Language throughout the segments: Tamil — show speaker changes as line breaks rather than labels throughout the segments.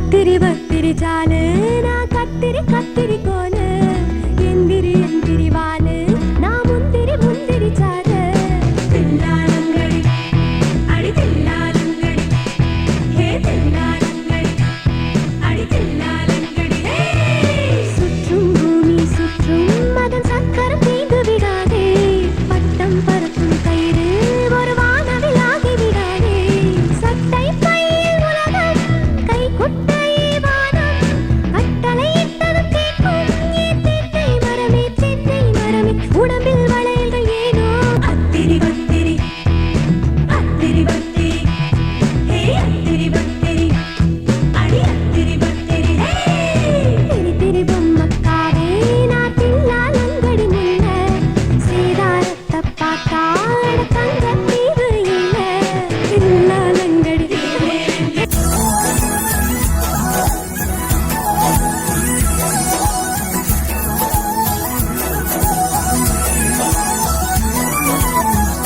பத்திரி பத்திரி சாலு நான் கத்திரி கத்திரி கோலு எந்திரி எந்திரி வாலு நான் முந்திரி முந்திரி சாரு தில்லாலங்கடி அடி தில்லாலங்கடி ஹே தில்லாலங்கடி அடி தில்லாலங்கடி சுற்றும் பூமி சுற்றும் அதன் சக்கரம் தீந்து விடாதே பட்டம் பறக்கும் கயிறு ஒரு வானவிலாகி விடாதே சட்டை பையில் உலகம் கை குட்டை வானம் கட்டளை இட்டதும் கேட்கும் ஏன் தென்னை மரமே உடம்பில் வளையல்கள் ஏனோ அத்திரி பத்திரி அத்திரி பத்திரி ஹே அத்திரி பத்திரி அடி அத்திரி பத்திரி திரி திரி பொம்மக்காவே நான் தில்லாலங்கடி முன்ன சீதாரத்தை பார்த்தா தங்க தீவு இல்ல தில்லாலங்கடி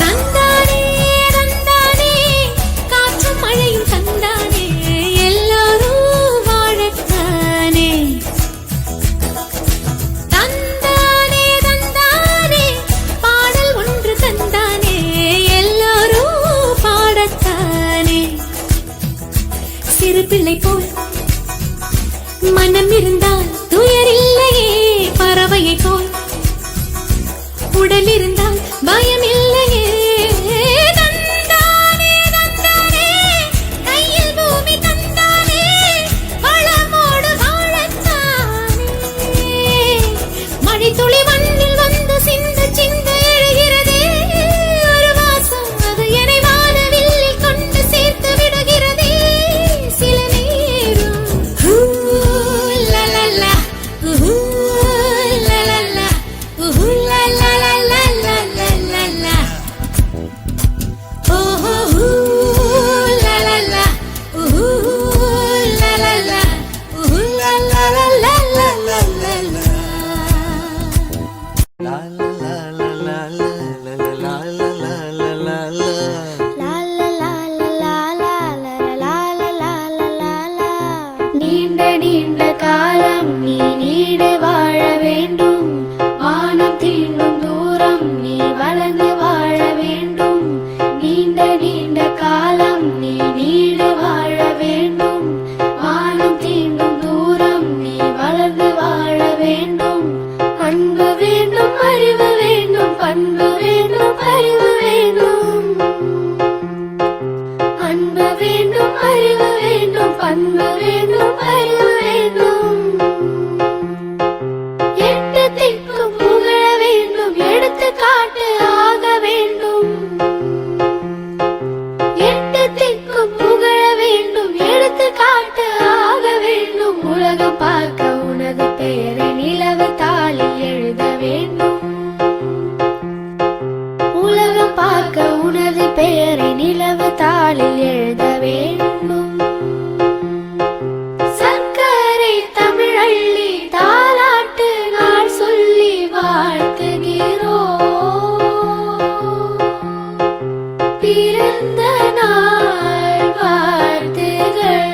தந்தானே தந்தானே காற்றும் மழையும் தந்தானே எல்லாரும் வாழத்தானே தந்தானே தந்தானே பாடல் ஒன்று தந்தானே எல்லாரும் பாடத்தானே சிறு பிள்ளை போல் மனம் இருந்தால் துயரில்லையே பறவையை போல் உடல் இருந்தால் பயம் இல்லையே தந்தானே தந்தானே கையில் பூமி தந்தானே வளமோடு வாழத்தானே மழை துளி மண்ணில் வந்து சிந்த சிந்த எழுகிறதே ஒரு வாசம் அது என்னை வானவில்லில் கொண்டு சேர்த்து விடுகிறதே சில நேரம் ஹூ லா லா லா ஹூ லா லா லா ஹூ லா லா லா லா லா லா லா லா ஓஹோ ஹூ லா லா லா ஹூ லா லா லா ஹூ லா லா லா லா லா லா லா லா நீண்ட நீண்ட காலம் நீ நீடு வாழ வேண்டும் வானம் தீண்டும் தூரம் நீ வளர்ந்து வாழ வேண்டும் நீண்ட நீண்ட காலம் நீ நீடு வாழ வேண்டும் வானம் தீண்டும் தூரம் நீ வளர்ந்து வாழ வேண்டும் அன்பு வேண்டும் அறிவு வேண்டும் பண்பு வேண்டும் அறிவு வேண்டும் அன்பு வேண்டும் அறிவு வேண்டும் பண்பு வேண்டும் அறிவு வேண்டும் எட்டு திக்கும் புகழ வேண்டும் எடுத்துக்காட்டு ஆக வேண்டும் எட்டு திக்கும் புகழ வேண்டும் எடுத்துக்காட்டு ஆக வேண்டும் உலகம் பார்க்க உனது பெயரை நிலவு தாளில் எழுத வேண்டும் உலகம் பார்க்க உனது பெயரை நிலவு தாளில் எழுத வேண்டும் சர்க்கரை தமிழள்ளி தாலாட்டு நாள் சொல்லி வாழ்த்துகிறோம் பிறந்த நாள் வாழ்த்துகள்